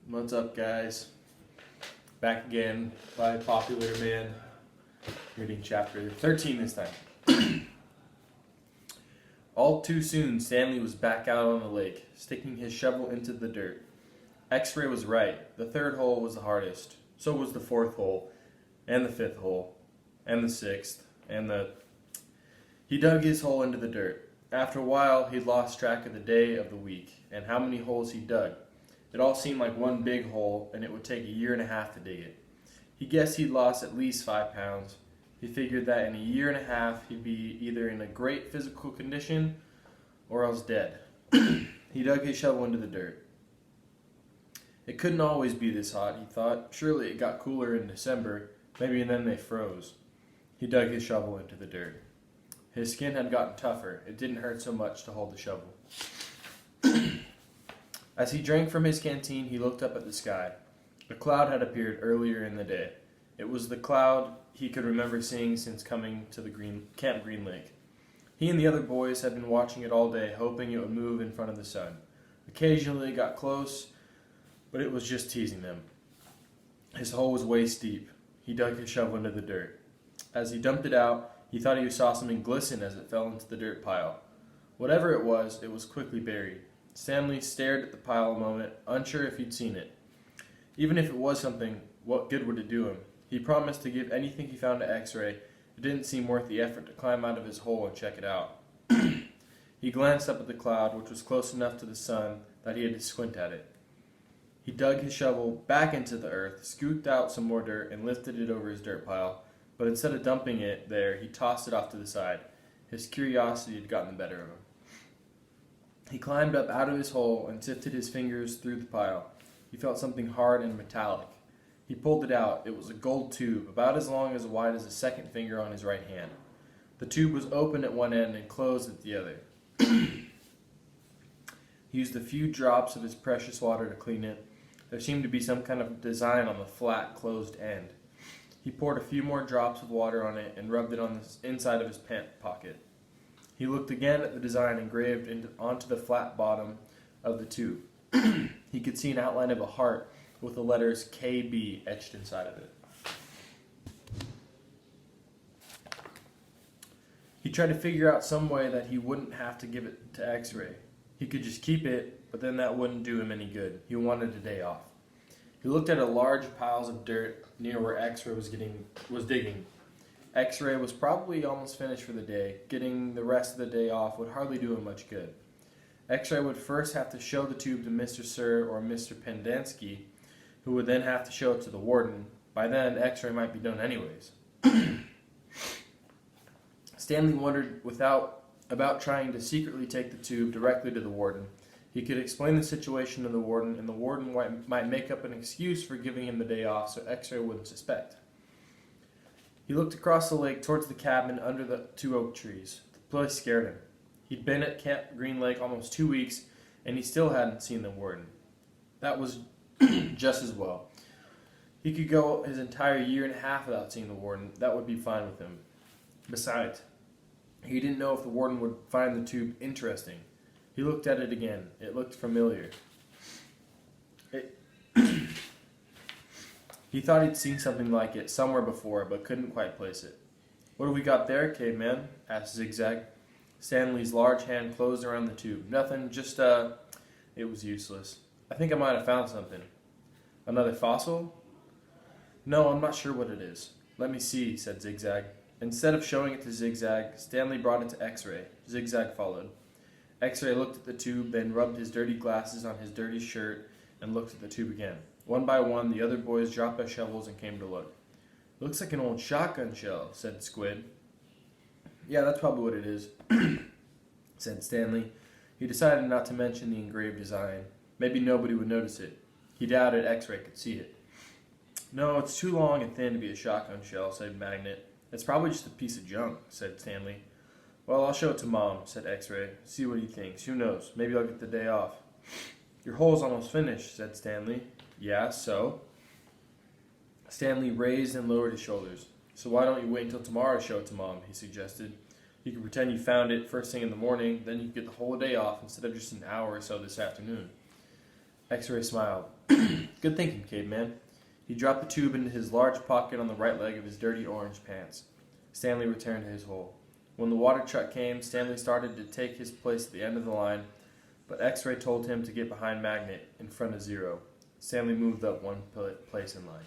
What's up, guys? Back again by popular demand. Reading chapter 13 this time. All too soon, Stanley was back out on the lake, sticking his shovel into the dirt. X-ray was right. The third hole was the hardest. So was the fourth hole, and the fifth hole, and the sixth, and the... He dug his hole into the dirt. After a while, he'd lost track of the day of the week, and how many holes he dug. It all seemed like one big hole, and it would take a year and a half to dig it. He guessed he'd lost at least 5 pounds. He figured that in a year and a half, he'd be either in a great physical condition or else dead. He dug his shovel into the dirt. It couldn't always be this hot, he thought. Surely it got cooler in December. Maybe then they froze. He dug his shovel into the dirt. His skin had gotten tougher. It didn't hurt so much to hold the shovel. As he drank from his canteen, he looked up at the sky. A cloud had appeared earlier in the day. It was the cloud he could remember seeing since coming to the Camp Green Lake. He and the other boys had been watching it all day, hoping it would move in front of the sun. Occasionally it got close, but it was just teasing them. His hole was waist deep. He dug his shovel into the dirt. As he dumped it out, he thought he saw something glisten as it fell into the dirt pile. Whatever it was quickly buried. Stanley stared at the pile a moment, unsure if he'd seen it. Even if it was something, what good would it do him? He promised to give anything he found to X-ray. It didn't seem worth the effort to climb out of his hole and check it out. He glanced up at the cloud, which was close enough to the sun that he had to squint at it. He dug his shovel back into the earth, scooped out some more dirt, and lifted it over his dirt pile. But instead of dumping it there, he tossed it off to the side. His curiosity had gotten the better of him. He climbed up out of his hole and sifted his fingers through the pile. He felt something hard and metallic. He pulled it out. It was a gold tube, about as long as wide as a second finger on his right hand. The tube was open at one end and closed at the other. He used a few drops of his precious water to clean it. There seemed to be some kind of design on the flat, closed end. He poured a few more drops of water on it and rubbed it on the inside of his pant pocket. He looked again at the design engraved onto the flat bottom of the tube. He could see an outline of a heart with the letters KB etched inside of it. He tried to figure out some way that he wouldn't have to give it to X-ray. He could just keep it, but then that wouldn't do him any good. He wanted a day off. He looked at a large piles of dirt near where X-ray was digging. X-ray was probably almost finished for the day. Getting the rest of the day off would hardly do him much good. X-ray would first have to show the tube to Mr. Sir or Mr. Pendanski, who would then have to show it to the warden. By then, X-ray might be done anyways. Stanley wondered about trying to secretly take the tube directly to the warden. He could explain the situation to the warden, and the warden might make up an excuse for giving him the day off so X-ray wouldn't suspect. He looked across the lake towards the cabin under the 2 oak trees. The place scared him. He'd been at Camp Green Lake almost 2 weeks, and he still hadn't seen the warden. That was just as well. He could go his entire year and a half without seeing the warden. That would be fine with him. Besides, he didn't know if the warden would find the tube interesting. He looked at it again. It looked familiar. He thought he'd seen something like it somewhere before, but couldn't quite place it. "What have we got there, caveman?" asked Zigzag. Stanley's large hand closed around the tube. "Nothing, just, It was useless. "I think I might have found something." "Another fossil?" "No, I'm not sure what it is." "Let me see," said Zigzag. Instead of showing it to Zigzag, Stanley brought it to X-ray. Zigzag followed. X-ray looked at the tube, then rubbed his dirty glasses on his dirty shirt and looked at the tube again. One by one, the other boys dropped their shovels and came to look. "Looks like an old shotgun shell," said Squid. "Yeah, that's probably what it is," said Stanley. He decided not to mention the engraved design. Maybe nobody would notice it. He doubted X-ray could see it. "No, it's too long and thin to be a shotgun shell," said Magnet. "It's probably just a piece of junk," said Stanley. "Well, I'll show it to Mom," said X-ray. "See what he thinks. Who knows? Maybe I'll get the day off." "Your hole's almost finished," said Stanley. "Yeah, so?" Stanley raised and lowered his shoulders. "So why don't you wait until tomorrow to show it to Mom?" he suggested. "You could pretend you found it first thing in the morning, then you could get the whole day off instead of just an hour or so this afternoon." X-Ray smiled. Good thinking, caveman. He dropped the tube into his large pocket on the right leg of his dirty orange pants. Stanley returned to his hole. When the water truck came, Stanley started to take his place at the end of the line, but X-Ray told him to get behind Magnet in front of Zero. Stanley moved up one place in line.